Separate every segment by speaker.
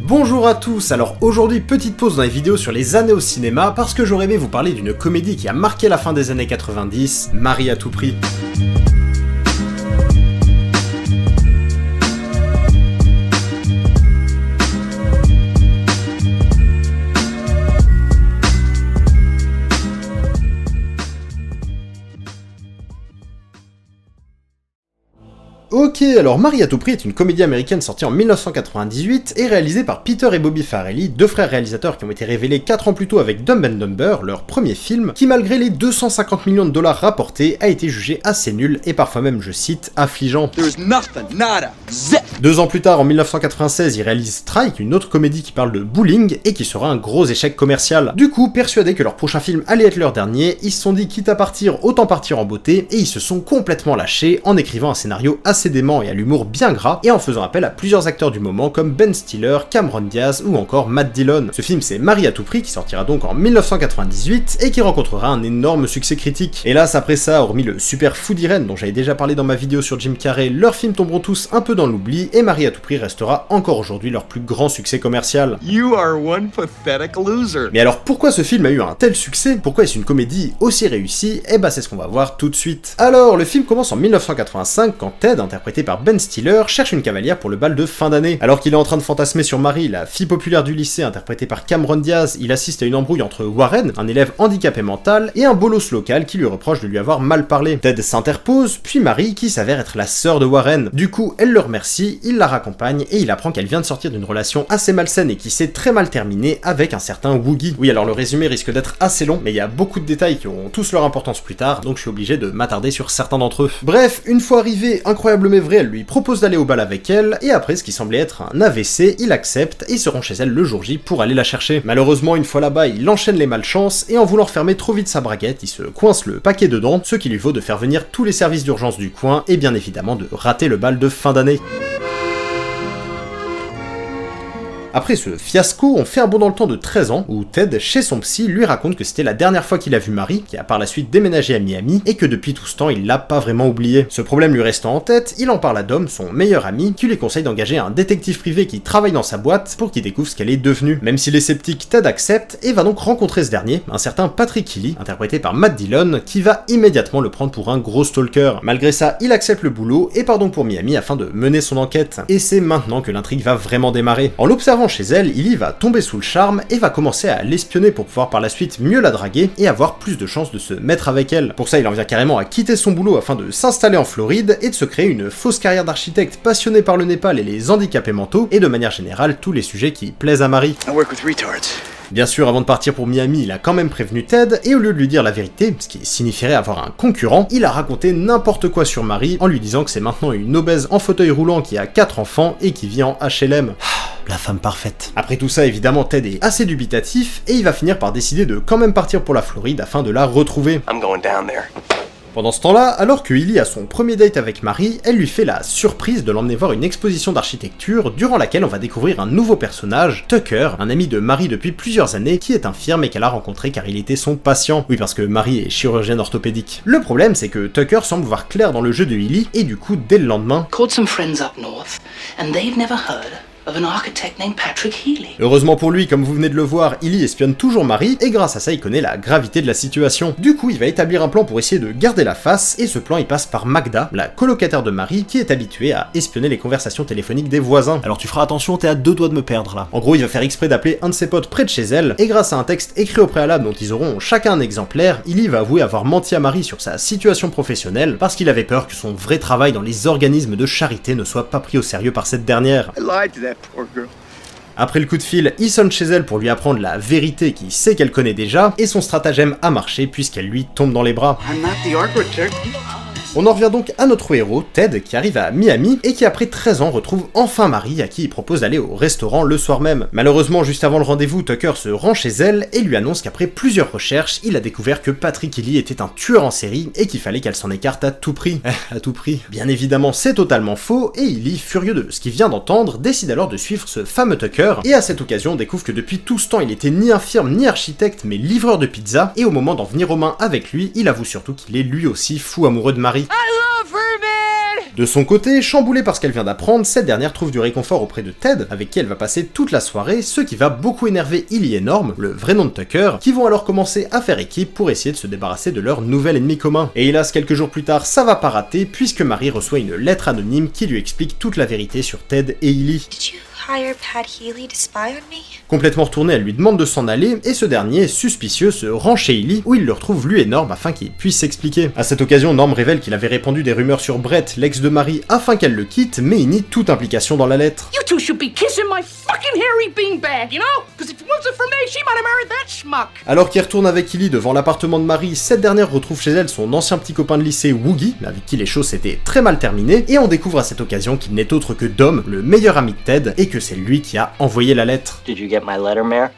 Speaker 1: Bonjour à tous, alors aujourd'hui petite pause dans les vidéos sur les années au cinéma parce que j'aurais aimé vous parler d'une comédie qui a marqué la fin des années 90, Marie à tout prix. Ok, alors Marie à tout prix est une comédie américaine sortie en 1998 et réalisée par Peter et Bobby Farrelly, deux frères réalisateurs qui ont été révélés 4 ans plus tôt avec Dumb and Dumber, leur premier film, qui malgré les 250 millions de dollars rapportés, a été jugé assez nul et parfois même, je cite, affligeant. 2 ans plus tard, en 1996, ils réalisent Strike, une autre comédie qui parle de bullying et qui sera un gros échec commercial. Du coup, persuadés que leur prochain film allait être leur dernier, ils se sont dit quitte à partir, autant partir en beauté, et ils se sont complètement lâchés en écrivant un scénario assez dément et à l'humour bien gras, et en faisant appel à plusieurs acteurs du moment comme Ben Stiller, Cameron Diaz ou encore Matt Dillon. Ce film c'est Marie à tout prix qui sortira donc en 1998 et qui rencontrera un énorme succès critique. Hélas après ça, hormis le super Food Irene dont j'avais déjà parlé dans ma vidéo sur Jim Carrey, leurs films tomberont tous un peu dans l'oubli et Marie à tout prix restera encore aujourd'hui leur plus grand succès commercial.
Speaker 2: You are one pathetic loser.
Speaker 1: Mais alors pourquoi ce film a eu un tel succès? Pourquoi est-ce une comédie aussi réussie? Et bah c'est ce qu'on va voir tout de suite. Alors le film commence en 1985 quand Ted, interprété par Ben Stiller, cherche une cavalière pour le bal de fin d'année. Alors qu'il est en train de fantasmer sur Marie, la fille populaire du lycée interprétée par Cameron Diaz, il assiste à une embrouille entre Warren, un élève handicapé mental, et un bolos local qui lui reproche de lui avoir mal parlé. Ted s'interpose, puis Marie qui s'avère être la sœur de Warren. Du coup, elle le remercie, il la raccompagne et il apprend qu'elle vient de sortir d'une relation assez malsaine et qui s'est très mal terminée avec un certain Woogie. Oui, alors le résumé risque d'être assez long, mais il y a beaucoup de détails qui auront tous leur importance plus tard, donc je suis obligé de m'attarder sur certains d'entre eux. Bref, une fois arrivé, incroyable mais vrai, elle lui propose d'aller au bal avec elle, et après ce qui semblait être un AVC, il accepte et ils se rend chez elle le jour J pour aller la chercher. Malheureusement, une fois là-bas, il enchaîne les malchances, et en voulant refermer trop vite sa braguette, il se coince le paquet dedans, ce qui lui vaut de faire venir tous les services d'urgence du coin, et bien évidemment de rater le bal de fin d'année. Après ce fiasco, on fait un bond dans le temps de 13 ans, où Ted, chez son psy, lui raconte que c'était la dernière fois qu'il a vu Marie, qui a par la suite déménagé à Miami, et que depuis tout ce temps, il l'a pas vraiment oublié. Ce problème lui restant en tête, il en parle à Dom, son meilleur ami, qui lui conseille d'engager un détective privé qui travaille dans sa boîte pour qu'il découvre ce qu'elle est devenue. Même s'il est sceptique, Ted accepte, et va donc rencontrer ce dernier, un certain Patrick Healy, interprété par Matt Dillon, qui va immédiatement le prendre pour un gros stalker. Malgré ça, il accepte le boulot, et part donc pour Miami afin de mener son enquête. Et c'est maintenant que l'intrigue va vraiment démarrer. En l'observant chez elle, il y va tomber sous le charme et va commencer à l'espionner pour pouvoir par la suite mieux la draguer et avoir plus de chances de se mettre avec elle. Pour ça, il en vient carrément à quitter son boulot afin de s'installer en Floride et de se créer une fausse carrière d'architecte passionné par le Népal et les handicapés mentaux et de manière générale tous les sujets qui plaisent à Marie.
Speaker 2: I work with retards.
Speaker 1: Bien sûr, avant de partir pour Miami, il a quand même prévenu Ted, et au lieu de lui dire la vérité, ce qui signifierait avoir un concurrent, il a raconté n'importe quoi sur Marie en lui disant que c'est maintenant une obèse en fauteuil roulant qui a 4 enfants et qui vit en HLM. La femme parfaite. Après tout ça, évidemment, Ted est assez dubitatif, et il va finir par décider de quand même partir pour la Floride afin de la retrouver.
Speaker 2: I'm going down there.
Speaker 1: Pendant ce temps-là, alors que Healy a son premier date avec Marie, elle lui fait la surprise de l'emmener voir une exposition d'architecture durant laquelle on va découvrir un nouveau personnage, Tucker, un ami de Marie depuis plusieurs années qui est infirme et qu'elle a rencontré car il était son patient. Oui, parce que Marie est chirurgienne orthopédique. Le problème, c'est que Tucker semble voir clair dans le jeu de Healy et du coup, dès le lendemain,
Speaker 3: Called some friends up north, and they've never heard of an architect named Patrick Healy.
Speaker 1: Heureusement pour lui, comme vous venez de le voir, Healy espionne toujours Marie, et grâce à ça il connaît la gravité de la situation. Du coup il va établir un plan pour essayer de garder la face, et ce plan il passe par Magda, la colocataire de Marie, qui est habituée à espionner les conversations téléphoniques des voisins. Alors tu feras attention, t'es à 2 doigts de me perdre là. En gros il va faire exprès d'appeler un de ses potes près de chez elle, et grâce à un texte écrit au préalable dont ils auront chacun un exemplaire, Healy va avouer avoir menti à Marie sur sa situation professionnelle, parce qu'il avait peur que son vrai travail dans les organismes de charité ne soit pas pris au sérieux par cette dernière.
Speaker 2: I lied to that poor girl.
Speaker 1: Après le coup de fil, il sonne chez elle pour lui apprendre la vérité qu'il sait qu'elle connaît déjà, et son stratagème a marché puisqu'elle lui tombe dans les bras.
Speaker 2: I'm not the architect.
Speaker 1: On en revient donc à notre héros, Ted, qui arrive à Miami et qui après 13 ans retrouve enfin Marie à qui il propose d'aller au restaurant le soir même. Malheureusement, juste avant le rendez-vous, Tucker se rend chez elle et lui annonce qu'après plusieurs recherches, il a découvert que Patrick Healy était un tueur en série et qu'il fallait qu'elle s'en écarte à tout prix. À tout prix. Bien évidemment, c'est totalement faux et Healy, furieux de ce qu'il vient d'entendre, décide alors de suivre ce fameux Tucker et à cette occasion découvre que depuis tout ce temps, il était ni infirme ni architecte mais livreur de pizza et au moment d'en venir aux mains avec lui, il avoue surtout qu'il est lui aussi fou amoureux de Marie.
Speaker 4: I love her, man!
Speaker 1: De son côté, chamboulée par ce qu'elle vient d'apprendre, cette dernière trouve du réconfort auprès de Ted, avec qui elle va passer toute la soirée, ce qui va beaucoup énerver Illy et Norm, le vrai nom de Tucker, qui vont alors commencer à faire équipe pour essayer de se débarrasser de leur nouvel ennemi commun. Et hélas, quelques jours plus tard, ça va pas rater, puisque Marie reçoit une lettre anonyme qui lui explique toute la vérité sur Ted et Illy.
Speaker 4: Hire Pat Healy to spy on me?
Speaker 1: Complètement retournée, elle lui demande de s'en aller, et ce dernier, suspicieux, se rend chez Illy, où il le retrouve lui et Norm afin qu'ils puissent s'expliquer. À cette occasion, Norm révèle qu'il avait répandu des rumeurs sur Brett, l'ex de Marie, afin qu'elle le quitte, mais il nie toute implication dans la lettre.
Speaker 5: You two should be kissing my fucking hairy beanbag, you know? Because if it wasn't for me, she might have married that schmuck.
Speaker 1: Alors qu'il retourne avec Illy devant l'appartement de Marie, cette dernière retrouve chez elle son ancien petit copain de lycée, Woogie, avec qui les choses s'étaient très mal terminées, et on découvre à cette occasion qu'il n'est autre que Dom, le meilleur ami de Ted, et que c'est lui qui a envoyé la lettre.
Speaker 6: Did you get my letter, Mare?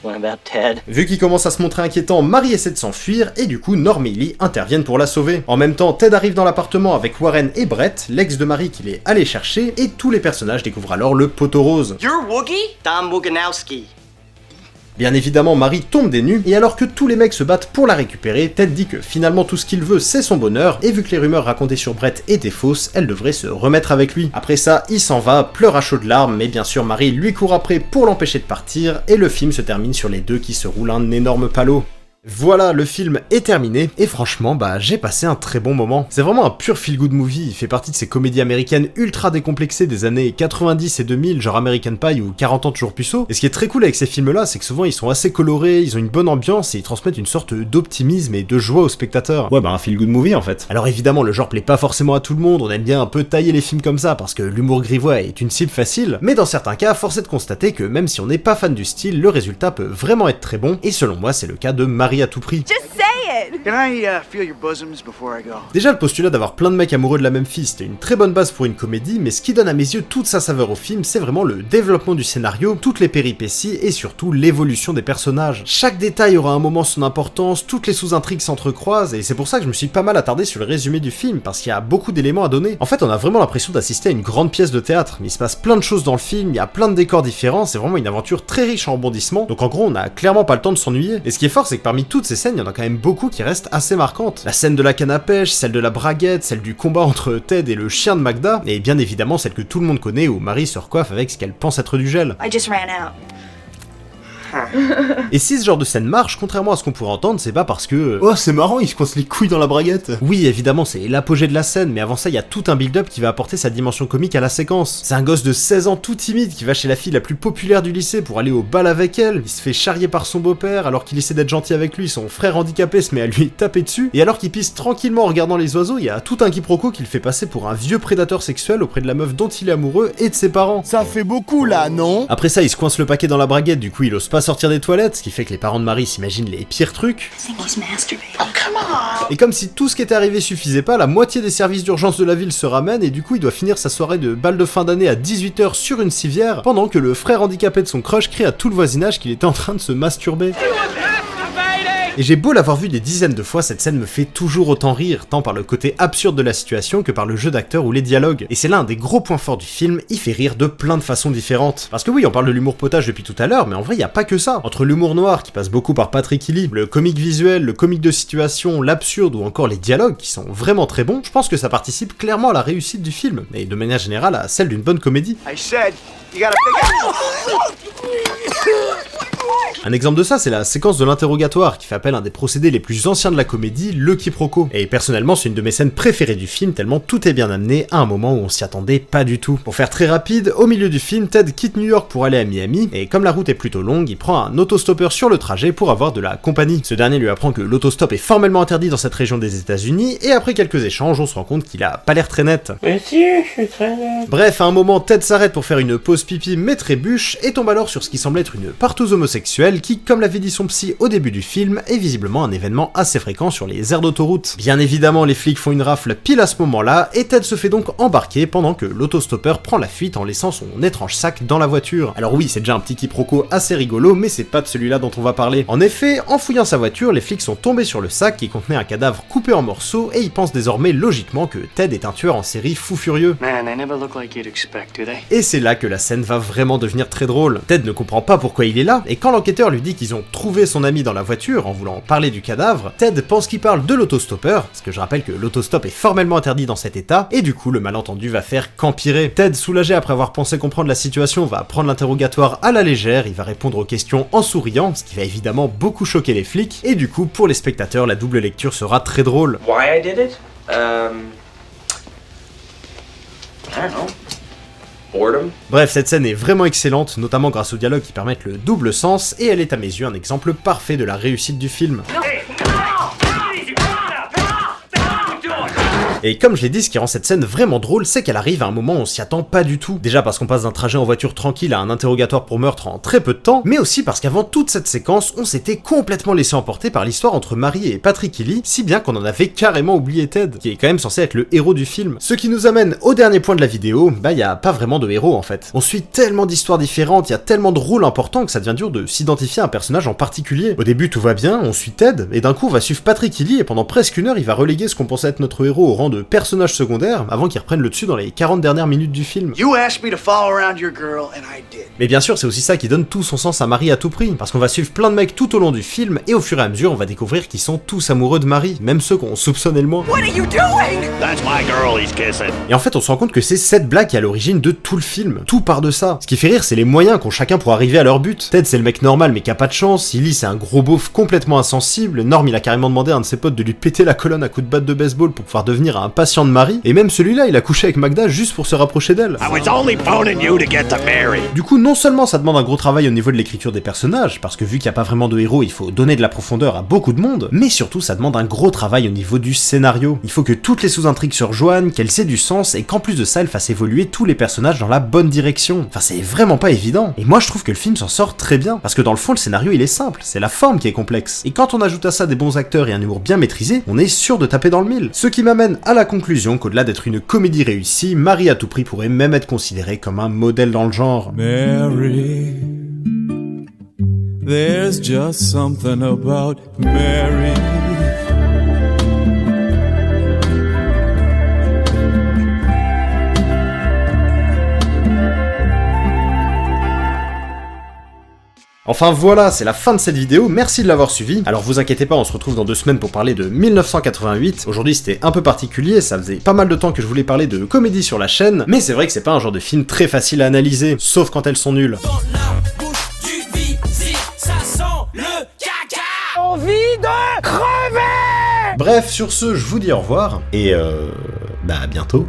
Speaker 6: One about Ted?
Speaker 1: Vu qu'il commence à se montrer inquiétant, Marie essaie de s'enfuir, et du coup Norm et Illy interviennent pour la sauver. En même temps, Ted arrive dans l'appartement avec Warren et Brett, l'ex de Marie qu'il est allé chercher, et tous les personnages découvrent alors le poteau rose.
Speaker 6: You're Woogie? Tom Woganowski.
Speaker 1: Bien évidemment, Marie tombe des nues, et alors que tous les mecs se battent pour la récupérer, Ted dit que finalement tout ce qu'il veut c'est son bonheur, et vu que les rumeurs racontées sur Brett étaient fausses, elle devrait se remettre avec lui. Après ça, il s'en va, pleure à chaudes larmes, mais bien sûr Marie lui court après pour l'empêcher de partir, et le film se termine sur les deux qui se roulent un énorme palot. Voilà, le film est terminé, et franchement, j'ai passé un très bon moment. C'est vraiment un pur feel-good movie, il fait partie de ces comédies américaines ultra décomplexées des années 90 et 2000, genre American Pie ou 40 ans toujours puceau. Et ce qui est très cool avec ces films-là, c'est que souvent ils sont assez colorés, ils ont une bonne ambiance, et ils transmettent une sorte d'optimisme et de joie aux spectateurs. Ouais, un feel-good movie en fait. Alors évidemment, le genre plaît pas forcément à tout le monde, on aime bien un peu tailler les films comme ça, parce que l'humour grivois est une cible facile, mais dans certains cas, force est de constater que même si on n'est pas fan du style, le résultat peut vraiment être très bon, et selon moi, c'est le cas de Marie à tout prix.
Speaker 4: Just say it!
Speaker 2: Can I feel your bosoms before I go?
Speaker 1: Déjà, le postulat d'avoir plein de mecs amoureux de la même fille, c'était une très bonne base pour une comédie, mais ce qui donne à mes yeux toute sa saveur au film, c'est vraiment le développement du scénario, toutes les péripéties et surtout l'évolution des personnages. Chaque détail aura un moment son importance, toutes les sous-intrigues s'entrecroisent, et c'est pour ça que je me suis pas mal attardé sur le résumé du film, parce qu'il y a beaucoup d'éléments à donner. En fait, on a vraiment l'impression d'assister à une grande pièce de théâtre, il se passe plein de choses dans le film, il y a plein de décors différents, c'est vraiment une aventure très riche en rebondissements, donc en gros, on a clairement pas le temps de s'ennuyer. Et ce qui est fort, c'est que parmi toutes ces scènes, il y en a quand même beaucoup qui restent assez marquantes. La scène de la canne à pêche, celle de la braguette, celle du combat entre Ted et le chien de Magda, et bien évidemment celle que tout le monde connaît où Marie se recoiffe avec ce qu'elle pense être du gel.
Speaker 4: I just ran out.
Speaker 1: Et si ce genre de scène marche, contrairement à ce qu'on pourrait entendre, c'est pas parce que oh c'est marrant, il se coince les couilles dans la braguette. Oui, évidemment, c'est l'apogée de la scène, mais avant ça, il y a tout un build-up qui va apporter sa dimension comique à la séquence. C'est un gosse de 16 ans tout timide qui va chez la fille la plus populaire du lycée pour aller au bal avec elle, il se fait charrier par son beau-père, alors qu'il essaie d'être gentil avec lui, son frère handicapé se met à lui taper dessus, et alors qu'il pisse tranquillement en regardant les oiseaux, il y a tout un quiproquo qui le fait passer pour un vieux prédateur sexuel auprès de la meuf dont il est amoureux et de ses parents.
Speaker 7: Ça fait beaucoup là, non?
Speaker 1: Après ça, il se coince le paquet dans la braguette, du coup il ose pas sortir des toilettes, ce qui fait que les parents de Marie s'imaginent les pires trucs.
Speaker 3: I think he's masturbating.
Speaker 5: Oh, come on!
Speaker 1: Et comme si tout ce qui était arrivé suffisait pas, la moitié des services d'urgence de la ville se ramènent et du coup il doit finir sa soirée de bal de fin d'année à 18h sur une civière, pendant que le frère handicapé de son crush crie à tout le voisinage qu'il était en train de se masturber. Et j'ai beau l'avoir vu des dizaines de fois, cette scène me fait toujours autant rire, tant par le côté absurde de la situation que par le jeu d'acteur ou les dialogues. Et c'est là un des gros points forts du film, il fait rire de plein de façons différentes. Parce que oui, on parle de l'humour potage depuis tout à l'heure, mais en vrai, il y a pas que ça. Entre l'humour noir, qui passe beaucoup par Patrick Illy, le comique visuel, le comique de situation, l'absurde ou encore les dialogues, qui sont vraiment très bons, je pense que ça participe clairement à la réussite du film, et de manière générale à celle d'une bonne comédie.
Speaker 2: I said, you gotta figure.
Speaker 1: Un exemple de ça, c'est la séquence de l'interrogatoire, qui fait appel à un des procédés les plus anciens de la comédie, le quiproquo. Et personnellement, c'est une de mes scènes préférées du film, tellement tout est bien amené à un moment où on s'y attendait pas du tout. Pour faire très rapide, au milieu du film, Ted quitte New York pour aller à Miami, et comme la route est plutôt longue, il prend un autostoppeur sur le trajet pour avoir de la compagnie. Ce dernier lui apprend que l'autostop est formellement interdit dans cette région des États-Unis, et après quelques échanges, on se rend compte qu'il a pas l'air très net.
Speaker 6: Mais si, je suis très net.
Speaker 1: Bref, à un moment, Ted s'arrête pour faire une pause pipi mais trébuche, et tombe alors sur ce qui semble être une partouze homosexuelle qui, comme l'avait dit son psy au début du film, est visiblement un événement assez fréquent sur les aires d'autoroute. Bien évidemment, les flics font une rafle pile à ce moment-là, et Ted se fait donc embarquer pendant que l'autostoppeur prend la fuite en laissant son étrange sac dans la voiture. Alors oui, c'est déjà un petit quiproquo assez rigolo, mais c'est pas de celui-là dont on va parler. En effet, en fouillant sa voiture, les flics sont tombés sur le sac qui contenait un cadavre coupé en morceaux, et ils pensent désormais logiquement que Ted est un tueur en série fou furieux.
Speaker 2: Man, they never look like you'd expect, do they?
Speaker 1: Et c'est là que la scène va vraiment devenir très drôle. Ted ne comprend pas pourquoi il est là, et quand l'enquête Peter lui dit qu'ils ont trouvé son ami dans la voiture en voulant parler du cadavre, Ted pense qu'il parle de l'autostoppeur, parce que je rappelle que l'autostop est formellement interdit dans cet état, et du coup le malentendu va faire qu'empirer. Ted, soulagé après avoir pensé comprendre la situation, va prendre l'interrogatoire à la légère, il va répondre aux questions en souriant, ce qui va évidemment beaucoup choquer les flics, et du coup pour les spectateurs la double lecture sera très drôle.
Speaker 6: Why I did it? I don't know. Boredom?
Speaker 1: Bref, cette scène est vraiment excellente, notamment grâce aux dialogues qui permettent le double sens, et elle est à mes yeux un exemple parfait de la réussite du film. Et comme je l'ai dit, ce qui rend cette scène vraiment drôle, c'est qu'elle arrive à un moment où on s'y attend pas du tout. Déjà parce qu'on passe d'un trajet en voiture tranquille à un interrogatoire pour meurtre en très peu de temps, mais aussi parce qu'avant toute cette séquence, on s'était complètement laissé emporter par l'histoire entre Mary et Patrick Healy, si bien qu'on en avait carrément oublié Ted, qui est quand même censé être le héros du film. Ce qui nous amène au dernier point de la vidéo, y a pas vraiment de héros en fait. On suit tellement d'histoires différentes, il y a tellement de rôles importants que ça devient dur de s'identifier à un personnage en particulier. Au début tout va bien, on suit Ted, et d'un coup on va suivre Patrick Healy et pendant presque une heure il va reléguer ce qu'on pensait être notre héros au rang de personnage secondaire avant qu'il reprenne le dessus dans les 40 dernières minutes du film.
Speaker 2: You asked me to follow around your girl, and I did.
Speaker 1: Mais bien sûr, c'est aussi ça qui donne tout son sens à Mary à tout prix, parce qu'on va suivre plein de mecs tout au long du film, et au fur et à mesure, on va découvrir qu'ils sont tous amoureux de Mary, même ceux qu'on soupçonnait le moins.
Speaker 4: What are you doing?
Speaker 8: That's my girl he's kissing.
Speaker 1: Et en fait, on se rend compte que c'est cette blague qui est à l'origine de tout le film. Tout part de ça. Ce qui fait rire, c'est les moyens qu'ont chacun pour arriver à leur but. Ted, c'est le mec normal mais qui a pas de chance, Healy, c'est un gros beauf complètement insensible, Norm, il a carrément demandé à un de ses potes de lui péter la colonne à coups de batte de baseball pour pouvoir devenir un patient de Mary, et même celui-là, il a couché avec Magda juste pour se rapprocher d'elle.
Speaker 8: I was only phoning you to get to Mary.
Speaker 1: Du coup, non seulement ça demande un gros travail au niveau de l'écriture des personnages, parce que vu qu'il n'y a pas vraiment de héros, il faut donner de la profondeur à beaucoup de monde, mais surtout ça demande un gros travail au niveau du scénario. Il faut que toutes les sous-intrigues se rejoignent, qu'elles aient du sens, et qu'en plus de ça, elles fassent évoluer tous les personnages dans la bonne direction. Enfin, c'est vraiment pas évident. Et moi, je trouve que le film s'en sort très bien, parce que dans le fond, le scénario, il est simple, c'est la forme qui est complexe. Et quand on ajoute à ça des bons acteurs et un humour bien maîtrisé, on est sûr de taper dans le mille. Ce qui m'amène à la conclusion qu'au-delà d'être une comédie réussie, Mary à tout prix pourrait même être considérée comme un modèle dans le genre.
Speaker 9: Mary, there's just something about Mary.
Speaker 1: Enfin voilà, c'est la fin de cette vidéo, merci de l'avoir suivi. Alors vous inquiétez pas, on se retrouve dans 2 semaines pour parler de 1988. Aujourd'hui c'était un peu particulier, ça faisait pas mal de temps que je voulais parler de comédie sur la chaîne, mais c'est vrai que c'est pas un genre de film très facile à analyser, sauf quand elles sont nulles.
Speaker 5: Envie de crever!
Speaker 1: Bref, sur ce, je vous dis au revoir, et à bientôt.